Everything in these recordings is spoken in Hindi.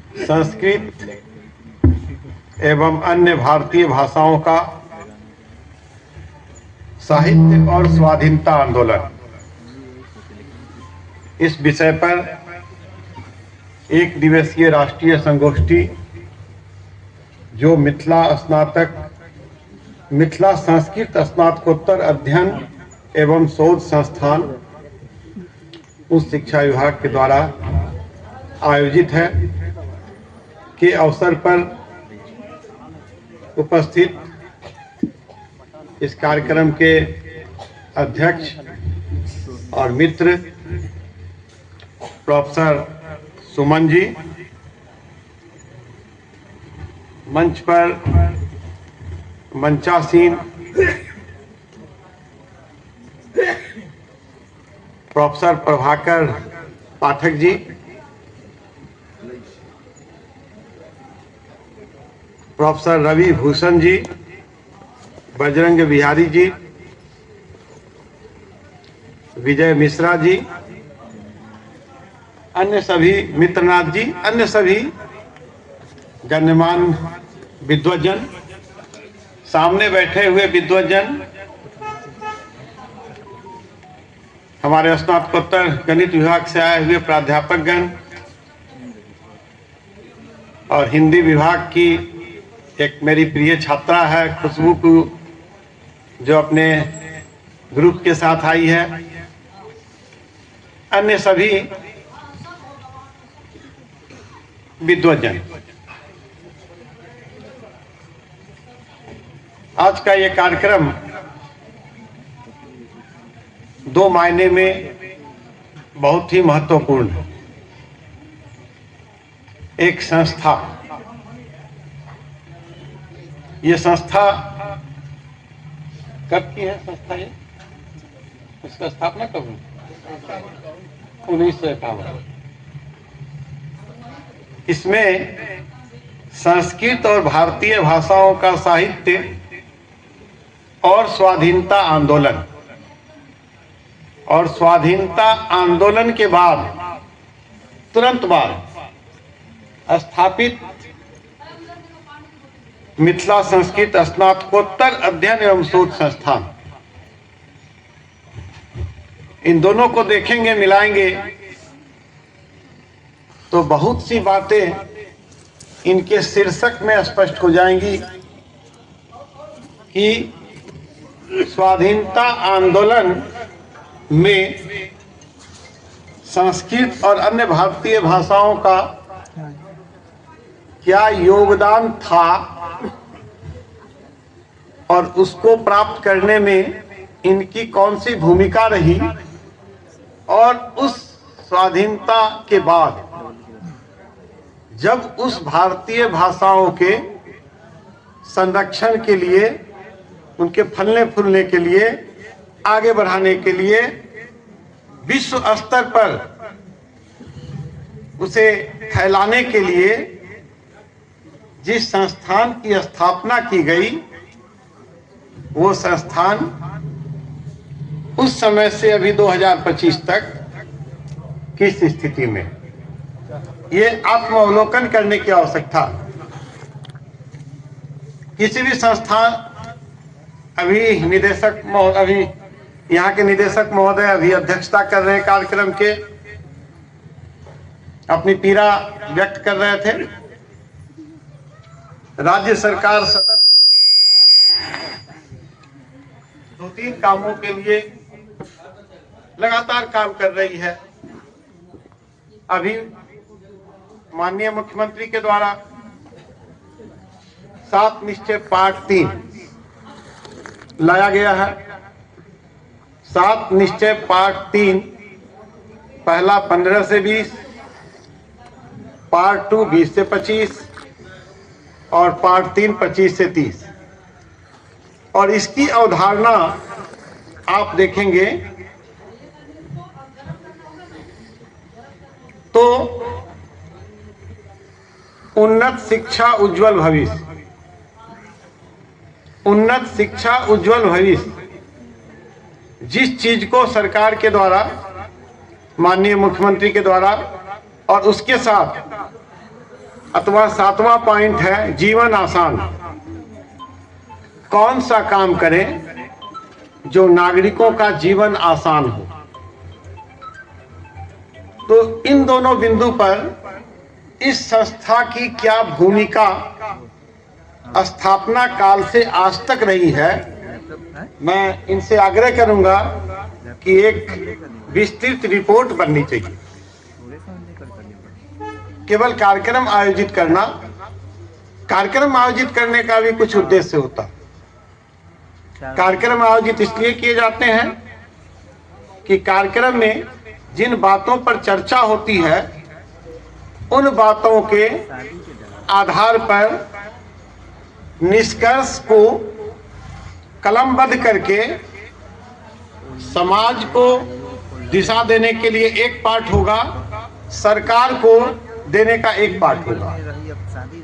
संस्कृत एवं अन्य भारतीय भाषाओं का साहित्य और स्वाधीनता आंदोलन, इस विषय पर एक दिवसीय राष्ट्रीय संगोष्ठी जो मिथिला संस्कृत स्नातकोत्तर अध्ययन एवं शोध संस्थान उच्च शिक्षा विभाग के द्वारा आयोजित है, के अवसर पर उपस्थित इस कार्यक्रम के अध्यक्ष और मित्र प्रोफेसर सुमन जी, मंच पर मंचासीन प्रोफेसर प्रभाकर पाठक जी, प्रोफेसर रवि भूषण जी, बजरंग बिहारी जी, विजय मिश्रा जी, अन्य सभी मित्रनाथ जी, अन्य सभी गण्यमान्य विद्वज्जन, सामने बैठे हुए विद्वज्जन, हमारे स्नातकोत्तर गणित विभाग से आए हुए प्राध्यापकगण और हिंदी विभाग की एक मेरी प्रिय छात्रा है खुशबू को, जो अपने ग्रुप के साथ आई है, अन्य सभी विद्वज्जन। आज का ये कार्यक्रम दो मायने में बहुत ही महत्वपूर्ण है। एक संस्था, ये संस्था कब की है? संस्था ये इसका स्थापना कब हुई? 1951। इसमें संस्कृत और भारतीय भाषाओं का साहित्य और स्वाधीनता आंदोलन, और स्वाधीनता आंदोलन के बाद तुरंत बाद स्थापित मिथिला संस्कृत स्नातकोत्तर अध्ययन एवं शोध संस्थान, इन दोनों को देखेंगे, मिलाएंगे तो बहुत सी बातें इनके शीर्षक में स्पष्ट हो जाएंगी कि स्वाधीनता आंदोलन में संस्कृत और अन्य भारतीय भाषाओं का क्या योगदान था और उसको प्राप्त करने में इनकी कौन सी भूमिका रही, और उस स्वाधीनता के बाद जब उस भारतीय भाषाओं के संरक्षण के लिए, उनके फलने फूलने के लिए, आगे बढ़ाने के लिए विश्व स्तर पर उसे फैलाने के लिए जिस संस्थान की स्थापना की गई, वो संस्थान उस समय से अभी 2025 तक किस स्थिति में, ये आत्मावलोकन करने की आवश्यकता। किसी भी संस्थान, अभी यहाँ के निदेशक महोदय अभी अध्यक्षता कर रहे कार्यक्रम के, अपनी पीड़ा व्यक्त कर रहे थे। राज्य सरकार सतत 2-3 कामों के लिए लगातार काम कर रही है। अभी माननीय मुख्यमंत्री के द्वारा 7 निश्चय पार्ट 3 लाया गया है। 7 निश्चय पार्ट 3, पहला 15 से 20, पार्ट 2 20 से 25 और पार्ट 3 25 से 30। और इसकी अवधारणा आप देखेंगे तो उन्नत शिक्षा उज्जवल भविष्य, उन्नत शिक्षा उज्जवल भविष्य, जिस चीज को सरकार के द्वारा, माननीय मुख्यमंत्री के द्वारा और उसके साथ अथवा 7वां पॉइंट है जीवन आसान। कौन सा काम करें जो नागरिकों का जीवन आसान हो। तो इन दोनों बिंदु पर इस संस्था की क्या भूमिका स्थापना काल से आज तक रही है, मैं इनसे आग्रह करूंगा कि एक विस्तृत रिपोर्ट बननी चाहिए। केवल कार्यक्रम आयोजित करना, कार्यक्रम आयोजित करने का भी कुछ उद्देश्य होता है। कार्यक्रम आयोजित इसलिए किए जाते हैं कि कार्यक्रम में जिन बातों पर चर्चा होती है उन बातों के आधार पर निष्कर्ष को कलमबद्ध करके समाज को दिशा देने के लिए एक पार्ट होगा, सरकार को देने का एक पार्ट होगा।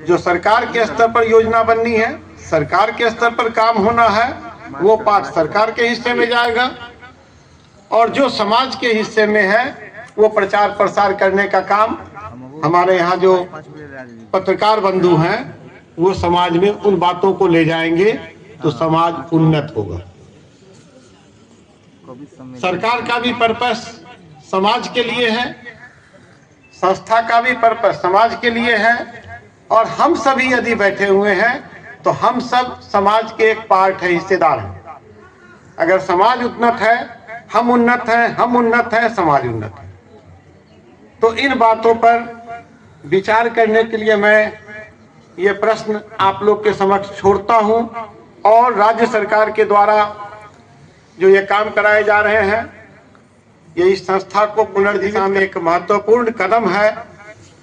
जो सरकार के स्तर पर योजना बननी है, सरकार के स्तर पर काम होना है, वो पार्ट सरकार के हिस्से में जाएगा, और जो समाज के हिस्से में है वो प्रचार प्रसार करने का काम हमारे यहाँ जो पत्रकार बंधु हैं वो समाज में उन बातों को ले जाएंगे तो समाज उन्नत होगा। सरकार का भी पर्पस समाज के लिए है, संस्था का भी पर्पस समाज के लिए है, और हम सभी यदि बैठे हुए हैं तो हम सब समाज के एक पार्ट है, हिस्सेदार हैं। अगर समाज उन्नत है, हम उन्नत हैं, हम उन्नत हैं, समाज उन्नत है। तो इन बातों पर विचार करने के लिए मैं ये प्रश्न आप लोग के समक्ष छोड़ता हूं, और राज्य सरकार के द्वारा जो ये काम कराए जा रहे हैं, ये इस संस्था को पुनर्जीवित में एक महत्वपूर्ण कदम है,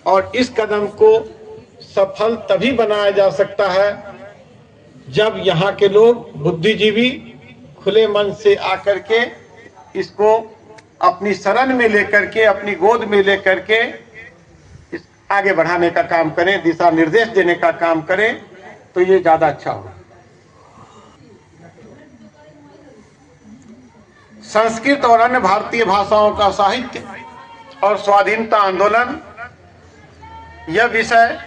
और इस कदम को सफल तभी बनाया जा सकता है जब यहाँ के लोग बुद्धिजीवी खुले मन से आकर के इसको अपनी शरण में लेकर के, अपनी गोद में लेकर के इस आगे बढ़ाने का काम करें, दिशा निर्देश देने का काम करें, तो ये ज्यादा अच्छा होगा। संस्कृत और अन्य भारतीय भाषाओं का साहित्य और स्वाधीनता आंदोलन, यह विषय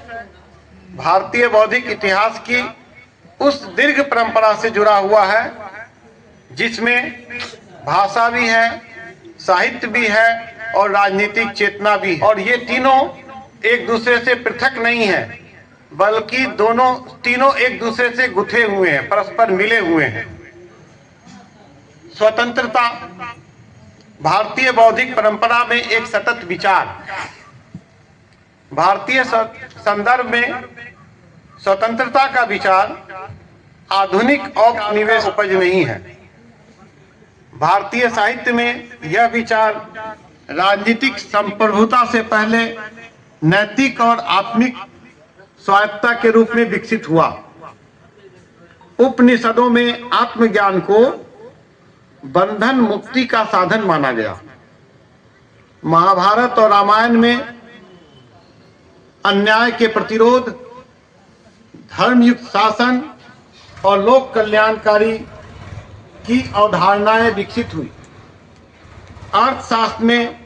भारतीय बौद्धिक इतिहास की उस दीर्घ परंपरा से जुड़ा हुआ है जिसमें भाषा भी है, साहित्य भी है और राजनीतिक चेतना भी है। और ये तीनों एक दूसरे से पृथक नहीं है, बल्कि तीनों एक दूसरे से गुथे हुए हैं, परस्पर मिले हुए हैं। स्वतंत्रता भारतीय बौद्धिक परंपरा में एक सतत विचार, भारतीय संदर्भ में स्वतंत्रता का विचार आधुनिक औपनिवेश उपज नहीं है। भारतीय साहित्य में यह विचार राजनीतिक संप्रभुता से पहले नैतिक और आत्मिक स्वायत्तता के रूप में विकसित हुआ। उपनिषदों में आत्मज्ञान को बंधन मुक्ति का साधन माना गया। महाभारत और रामायण में अन्याय के प्रतिरोध, धर्मयुक्त शासन और लोक कल्याणकारी की अवधारणाएं विकसित हुई। अर्थशास्त्र में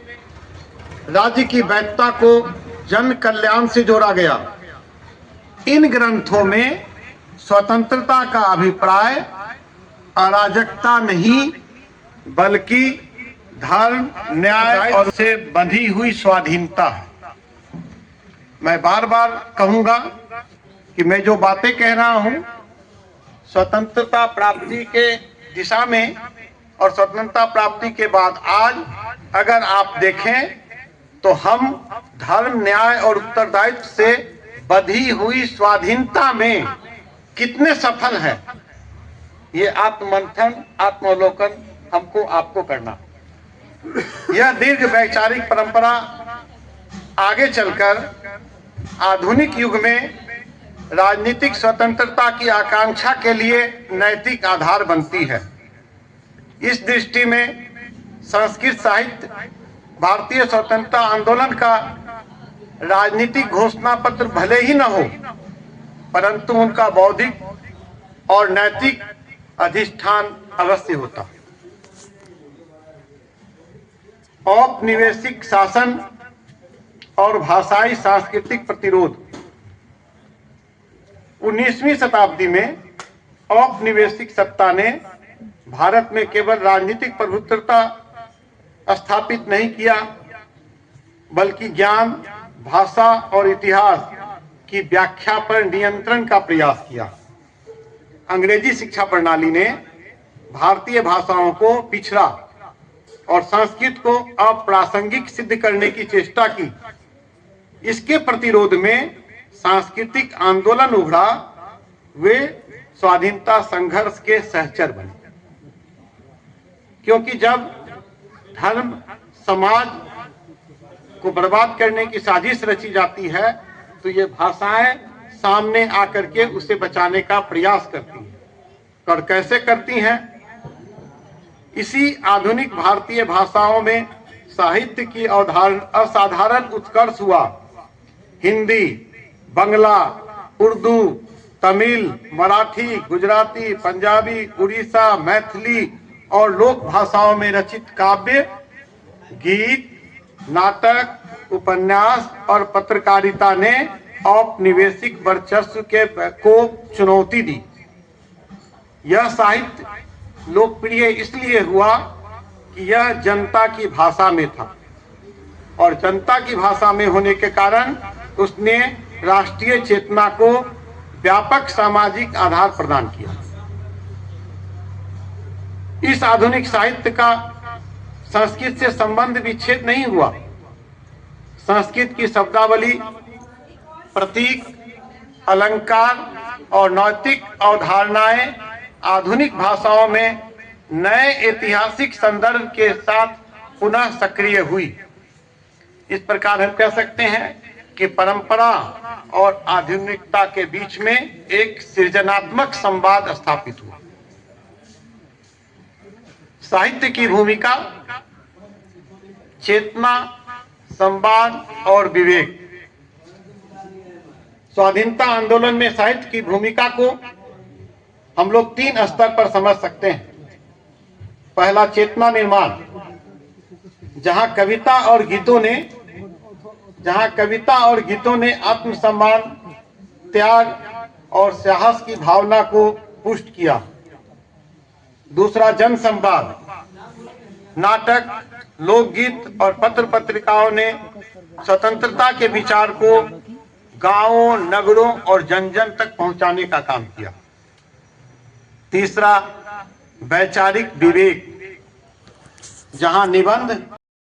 राज्य की वैधता को जन कल्याण से जोड़ा गया। इन ग्रंथों में स्वतंत्रता का अभिप्राय अराजकता नहीं, बल्कि धर्म, न्याय और से बंधी हुई स्वाधीनता है। मैं बार बार कहूंगा कि मैं जो बातें कह रहा हूं स्वतंत्रता प्राप्ति के दिशा में और स्वतंत्रता प्राप्ति के बाद आज अगर आप देखें तो हम धर्म, न्याय और उत्तरदायित्व से बंधी हुई स्वाधीनता में कितने सफल हैं, ये आत्ममंथन, आत्मावलोकन हमको आपको करना। यह दीर्घ वैचारिक परंपरा आगे चलकर आधुनिक युग में राजनीतिक स्वतंत्रता की आकांक्षा के लिए नैतिक आधार बनती है। इस दृष्टि में संस्कृत साहित्य भारतीय स्वतंत्रता आंदोलन का राजनीतिक घोषणा पत्र भले ही न हो, परंतु उनका बौद्धिक और नैतिक अधिष्ठान अवश्य होता। औपनिवेशिक शासन और भाषाई सांस्कृतिक प्रतिरोध, 19वीं शताब्दी में औपनिवेशिक सत्ता ने भारत में केवल राजनीतिक प्रभुत्वता स्थापित नहीं किया, बल्कि ज्ञान, भाषा और इतिहास की व्याख्या पर नियंत्रण का प्रयास किया। अंग्रेजी शिक्षा प्रणाली ने भारतीय भाषाओं को पिछड़ा और संस्कृत को अप्रासंगिक सिद्ध करने की चेष्टा की। इसके प्रतिरोध में सांस्कृतिक आंदोलन उभरा। वे स्वाधीनता संघर्ष के सहचर बने, क्योंकि जब धर्म समाज को बर्बाद करने की साजिश रची जाती है तो ये भाषाएं सामने आकर के उसे बचाने का प्रयास करती हैं। और कैसे करती हैं? इसी आधुनिक भारतीय भाषाओं में साहित्य की असाधारण उत्कर्ष हुआ। हिंदी, बंगला, उर्दू, तमिल, मराठी, गुजराती, पंजाबी, उड़ीसा, मैथिली और लोक भाषाओं में रचित काव्य, गीत, नाटक, उपन्यास और पत्रकारिता ने औपनिवेशिक वर्चस्व को चुनौती दी। यह साहित्य लोकप्रिय इसलिए हुआ कि यह जनता की भाषा में था, और जनता की भाषा में होने के कारण उसने राष्ट्रीय चेतना को व्यापक सामाजिक आधार प्रदान किया। इस आधुनिक साहित्य का संस्कृत से संबंध विच्छेद नहीं हुआ। संस्कृत की शब्दावली, प्रतीक, अलंकार और नैतिक अवधारणाएं आधुनिक भाषाओं में नए ऐतिहासिक संदर्भ के साथ पुनः सक्रिय हुई। इस प्रकार हम कह सकते हैं कि परंपरा और आधुनिकता के बीच में एक सृजनात्मक संवाद स्थापित हुआ। साहित्य की भूमिका चेतना, संवाद और विवेक। स्वाधीनता आंदोलन में साहित्य की भूमिका को हम लोग 3 स्तर पर समझ सकते हैं। पहला, चेतना निर्माण, जहां कविता और गीतों ने आत्मसम्मान, त्याग और साहस की भावना को पुष्ट किया। दूसरा, जन संवाद, नाटक, लोकगीत और पत्र पत्रिकाओं ने स्वतंत्रता के विचार को गांवों, नगरों और जन जन तक पहुंचाने का काम किया। तीसरा, वैचारिक विवेक, जहां निबंध,